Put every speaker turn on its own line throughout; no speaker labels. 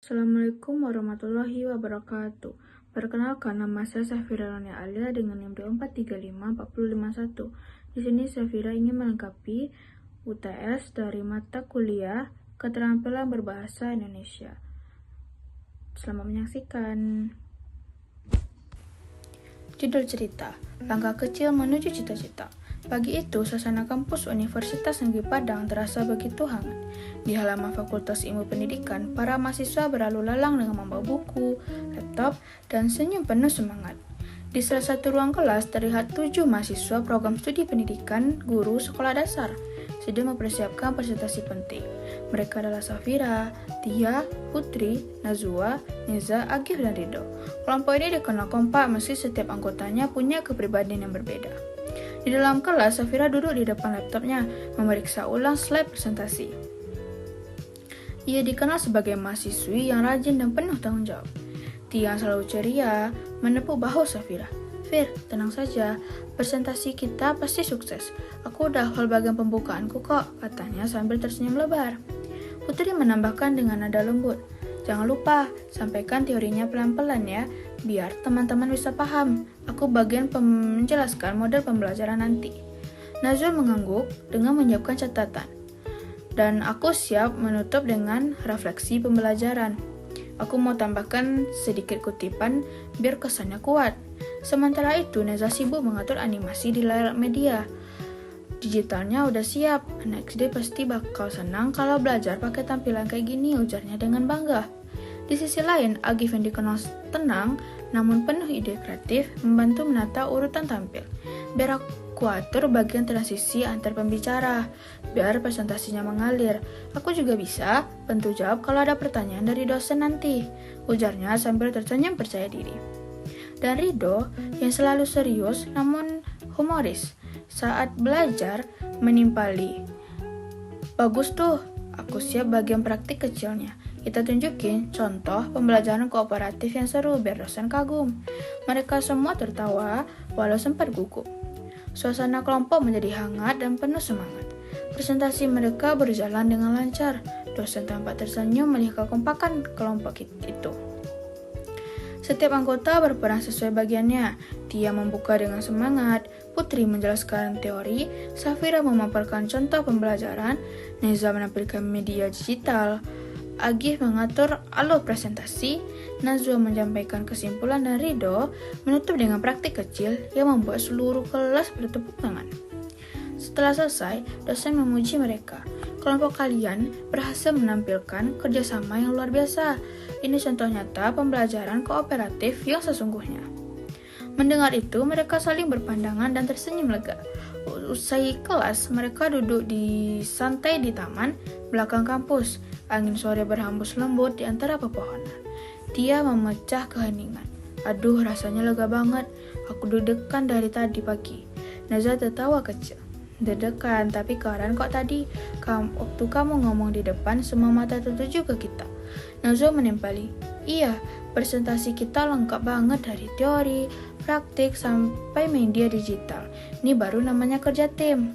Assalamualaikum warahmatullahi wabarakatuh. Perkenalkan, nama saya Safira Ronia Alia dengan NIM 24354051. Di sini Safira ingin melengkapi UTS dari mata kuliah Keterampilan Berbahasa Indonesia. Selamat menyaksikan. Judul cerita, Langkah Kecil Menuju Cita-Cita. Pagi itu, suasana kampus Universitas Negeri Padang terasa begitu hangat. Di halaman Fakultas Ilmu Pendidikan, para mahasiswa berlalu lalang dengan membawa buku, laptop, dan senyum penuh semangat. Di salah satu ruang kelas terlihat 7 mahasiswa program studi pendidikan guru sekolah dasar sedang mempersiapkan presentasi penting. Mereka adalah Safira, Tia, Putri, Nazwa, Neza, Agif, dan Rido. Kelompok ini dikenal kompak meski setiap anggotanya punya kepribadian yang berbeda. Di dalam kelas, Safira duduk di depan laptopnya, memeriksa ulang slide presentasi. Ia dikenal sebagai mahasiswi yang rajin dan penuh tanggung jawab. Tia yang selalu ceria menepuk bahu Safira. "Fir, tenang saja, presentasi kita pasti sukses. Aku udah hafal bagian pembukaanku kok," katanya sambil tersenyum lebar. Putri menambahkan dengan nada lembut, "Jangan lupa, sampaikan teorinya pelan-pelan ya, biar teman-teman bisa paham. Aku bagian menjelaskan model pembelajaran nanti." Nazwa mengangguk dengan menyiapkan catatan. Dan aku siap menutup dengan refleksi pembelajaran. Aku mau tambahkan sedikit kutipan biar kesannya kuat. Sementara itu, Neza sibuk mengatur animasi di layar media. Digitalnya udah siap, anak SD pasti bakal senang kalau belajar pakai tampilan kayak gini, ujarnya dengan bangga. Di sisi lain, Agif yang dikenal tenang namun penuh ide kreatif membantu menata urutan tampil. Biar aku atur bagian transisi antar pembicara, biar presentasinya mengalir. Aku juga bisa bantu jawab kalau ada pertanyaan dari dosen nanti, ujarnya sambil tersenyum percaya diri. Dan Rido yang selalu serius namun humoris saat belajar menimpali. "Bagus tuh, aku siap bagian praktik kecilnya. Kita tunjukin contoh pembelajaran kooperatif yang seru biar dosen kagum." Mereka semua tertawa walau sempat gugup. Suasana kelompok menjadi hangat dan penuh semangat. Presentasi mereka berjalan dengan lancar. Dosen tampak tersenyum melihat kekompakan kelompok itu. Setiap anggota berperan sesuai bagiannya. Tia membuka dengan semangat, Putri menjelaskan teori, Safira memaparkan contoh pembelajaran, Neza menampilkan media digital, Agif mengatur alur presentasi, Nazwa menyampaikan kesimpulan, dan Rido menutup dengan praktik kecil yang membuat seluruh kelas bertepuk tangan. Setelah selesai, dosen memuji mereka. "Kelompok kalian berhasil menampilkan kerjasama yang luar biasa. Ini contoh nyata pembelajaran kooperatif yang sesungguhnya." Mendengar itu, mereka saling berpandangan dan tersenyum lega. Usai kelas, mereka duduk di santai di taman belakang kampus. Angin sore berhembus lembut di antara pepohonan. Dia memecah keheningan. "Aduh, rasanya lega banget. Aku deg-degan dari tadi pagi." Nazwa tertawa kecil. "Deg-degan, tapi keren kok tadi. Waktu kamu ngomong di depan, semua mata tertuju ke kita." Nazwa menempeli, "Iya, presentasi kita lengkap banget dari teori, praktik, sampai media digital. Ini baru namanya kerja tim."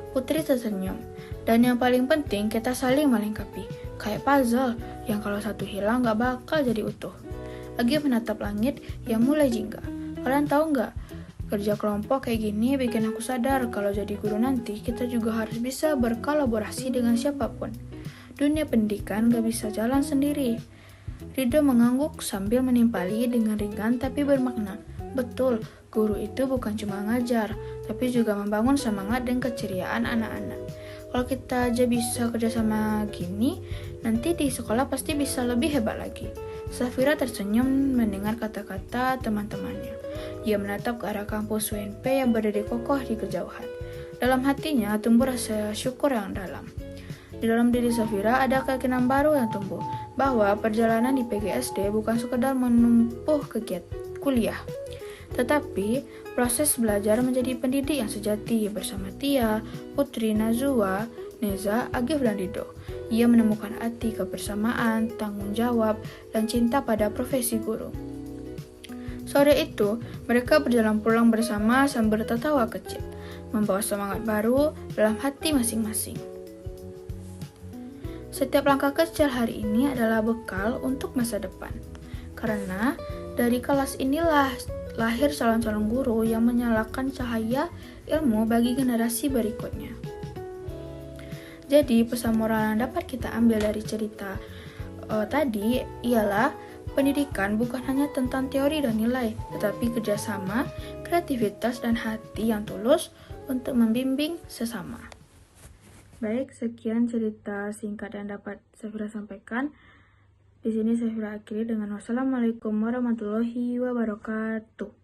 Putri tersenyum. "Dan yang paling penting, kita saling melengkapi. Kayak puzzle, yang kalau satu hilang gak bakal jadi utuh." Lagi menatap langit yang mulai jingga. "Kalian tahu gak, kerja kelompok kayak gini bikin aku sadar kalau jadi guru nanti kita juga harus bisa berkolaborasi dengan siapapun. Dunia pendidikan gak bisa jalan sendiri." Rido mengangguk sambil menimpali dengan ringan tapi bermakna. "Betul, guru itu bukan cuma ngajar, tapi juga membangun semangat dan keceriaan anak-anak. Kalau kita aja bisa kerjasama gini, nanti di sekolah pasti bisa lebih hebat lagi." Safira tersenyum mendengar kata-kata teman-temannya. Dia menatap ke arah kampus UNP yang berdiri kokoh di kejauhan. Dalam hatinya tumbuh rasa syukur yang dalam. Di dalam diri Safira ada keyakinan baru yang tumbuh, bahwa perjalanan di PGSD bukan sekedar menempuh kegiatan kuliah, tetapi proses belajar menjadi pendidik yang sejati. Bersama Tia, Putri, Nazwa, Neza, Agif, dan Rido, ia menemukan arti kebersamaan, tanggung jawab, dan cinta pada profesi guru. Sore itu, mereka berjalan pulang bersama sambil tertawa kecil, membawa semangat baru dalam hati masing-masing. Setiap langkah kecil hari ini adalah bekal untuk masa depan. Karena dari kelas inilah lahir calon-calon guru yang menyalakan cahaya ilmu bagi generasi berikutnya. Jadi, pesan moral yang dapat kita ambil dari cerita tadi ialah pendidikan bukan hanya tentang teori dan nilai, tetapi kerjasama, kreativitas, dan hati yang tulus untuk membimbing sesama. Baik, sekian cerita singkat yang dapat Safira sampaikan. Di sini Safira akhiri dengan wassalamualaikum warahmatullahi wabarakatuh.